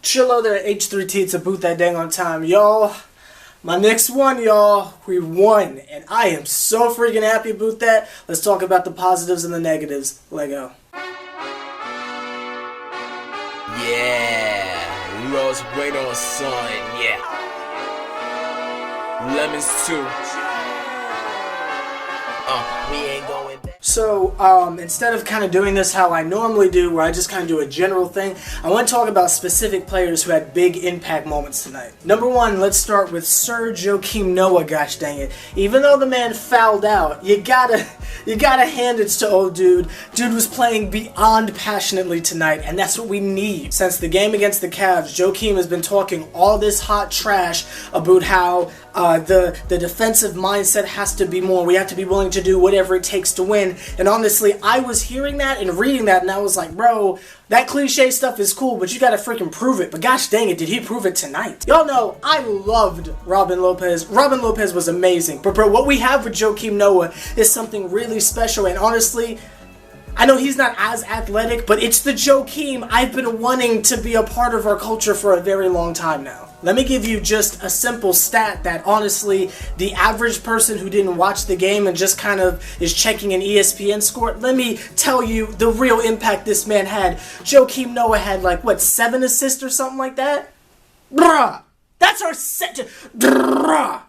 Chillo there, H+III+T to boot that dang on time. Y'all, my Knicks won, y'all. We won. And I am so freaking happy about that. Let's talk about the positives and the negatives. Lego. Yeah. Los Buenos son, yeah. Lemons too. We ain't going back. So, instead of kind of doing this how I normally do, where I just kind of do a general thing, I want to talk about specific players who had big impact moments tonight. Number one, let's start with Sir Joakim Noah, gosh dang it. Even though the man fouled out, you gotta hand it to old dude. Dude was playing beyond passionately tonight, and that's what we need. Since the game against the Cavs, Joakim has been talking all this hot trash about how the defensive mindset has to be more. We have to be willing to do whatever it takes to win. And honestly, I was hearing that and reading that, and I was like, bro, that cliche stuff is cool, but you gotta freaking prove it. But gosh dang it, did he prove it tonight? Y'all know, I loved Robin Lopez. Robin Lopez was amazing. But bro, what we have with Joakim Noah is something really special, and honestly, I know he's not as athletic, but it's the Joakim I've been wanting to be a part of our culture for a very long time now. Let me give you just a simple stat that honestly, the average person who didn't watch the game and just kind of is checking an ESPN score, let me tell you the real impact this man had. Joakim Noah had like, what, 7 assists or something like that? Bruh! That's our center! Bruh!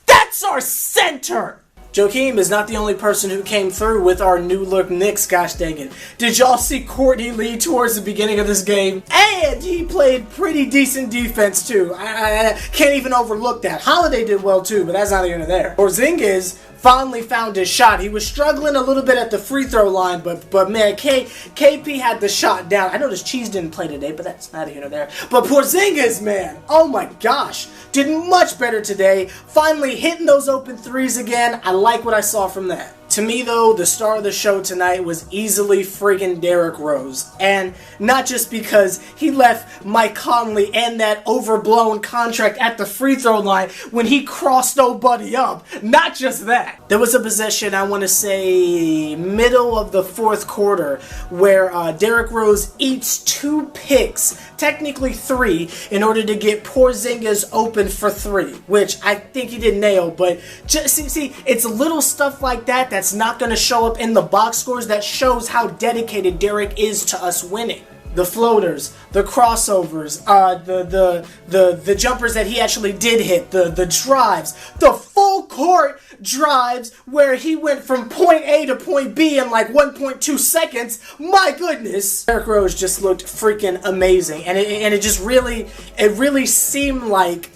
That's our center! Joakim is not the only person who came through with our new look Knicks, gosh dang it. Did y'all see Courtney Lee towards the beginning of this game? And he played pretty decent defense too. I can't even overlook that. Holiday did well too, but that's not even there. Porzingis finally found his shot. He was struggling a little bit at the free throw line, but man, KP had the shot down. I noticed Cheese didn't play today, but that's neither here nor there. But Porzingis, man, oh my gosh, did much better today. Finally hitting those open threes again. I like what I saw from that. To me, though, the star of the show tonight was easily friggin' Derrick Rose. And not just because he left Mike Conley and that overblown contract at the free throw line when he crossed nobody up. Not just that. There was a possession, I want to say, middle of the fourth quarter, where Derrick Rose eats 2 picks, technically 3, in order to get Porzingis open for 3, which I think he did nail, but just see, it's little stuff like that that's not going to show up in the box scores that shows how dedicated Derrick is to us winning. The floaters, the crossovers, the jumpers that he actually did hit, the drives, the full court drives where he went from point A to point B in like 1.2 seconds. My goodness, Derrick Rose just looked freaking amazing, and it really seemed like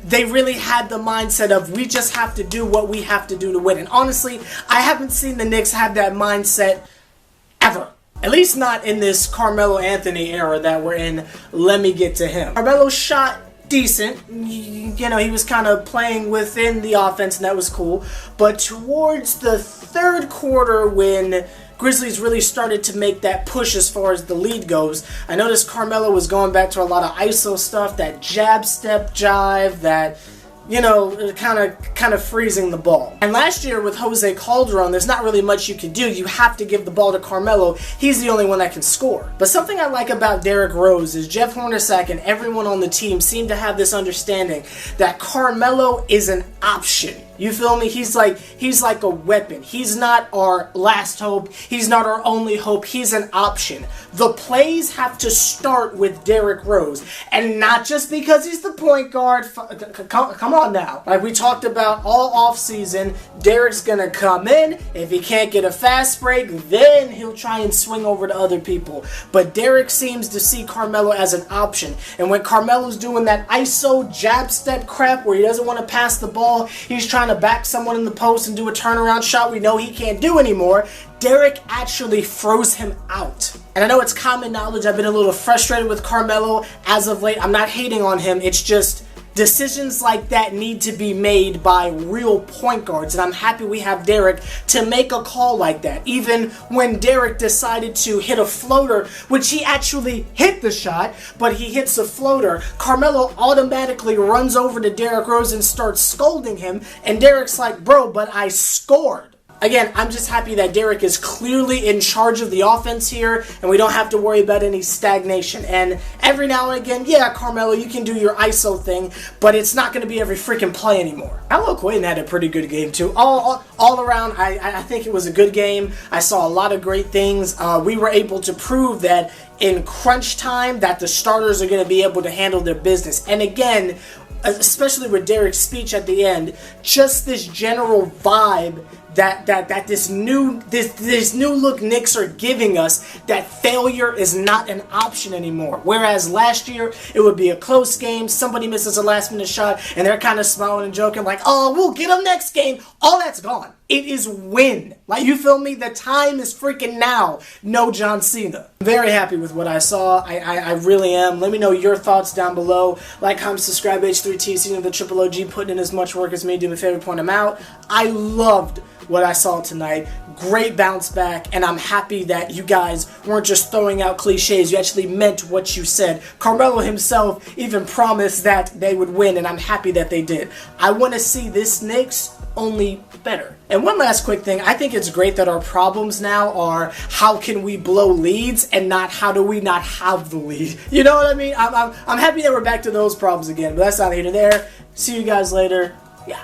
they really had the mindset of we just have to do what we have to do to win. And honestly, I haven't seen the Knicks have that mindset ever. At least not in this Carmelo Anthony era that we're in. Let me get to him. Carmelo shot decent. You know, he was kind of playing within the offense, and that was cool. But towards the third quarter, when Grizzlies really started to make that push as far as the lead goes, I noticed Carmelo was going back to a lot of ISO stuff, that jab step jive, that, you know, kind of freezing the ball. And last year with Jose Calderon, there's not really much you can do. You have to give the ball to Carmelo. He's the only one that can score. But something I like about Derrick Rose is Jeff Hornacek and everyone on the team seem to have this understanding that Carmelo is an option. You feel me? He's like a weapon. He's not our last hope. He's not our only hope. He's an option. The plays have to start with Derrick Rose. And not just because he's the point guard. Come on now. Like we talked about all offseason, Derrick's going to come in. If he can't get a fast break, then he'll try and swing over to other people. But Derrick seems to see Carmelo as an option. And when Carmelo's doing that ISO jab step crap where he doesn't want to pass the ball, he's trying to back someone in the post and do a turnaround shot we know he can't do anymore, Derrick actually froze him out. And I know it's common knowledge, I've been a little frustrated with Carmelo as of late. I'm not hating on him, it's just decisions like that need to be made by real point guards, and I'm happy we have Derrick to make a call like that. Even when Derrick decided to hit a floater, which he actually hit the shot, but he hits a floater, Carmelo automatically runs over to Derrick Rose and starts scolding him, and Derrick's like, bro, but I scored. again, I'm just happy that Derek is clearly in charge of the offense here, and we don't have to worry about any stagnation. And every now and again, yeah, Carmelo, you can do your ISO thing, but it's not going to be every freaking play anymore. Alok Quaden had a pretty good game too. All around, I think it was a good game. I saw a lot of great things. We were able to prove that in crunch time that the starters are going to be able to handle their business. And again, especially with Derek's speech at the end, just this general vibe that this new look Knicks are giving us, that failure is not an option anymore. Whereas last year it would be a close game, somebody misses a last minute shot, and they're kind of smiling and joking like, oh, we'll get them next game. All that's gone. It is win. Like, you feel me? The time is freaking now. No John Cena. Very happy with what I saw. I really am. Let me know your thoughts down below. Like, comment, subscribe, H+III+T, senior the Triple OG, putting in as much work as me. Do me a favor, point them out. I loved what I saw tonight. Great bounce back, and I'm happy that you guys weren't just throwing out cliches. You actually meant what you said. Carmelo himself even promised that they would win, and I'm happy that they did. I want to see this Knicks only better. And one last quick thing, I think it's great that our problems now are how can we blow leads and not how do we not have the lead. You know what I mean? I'm happy that we're back to those problems again, but that's not here to there. See you guys later. Yeah.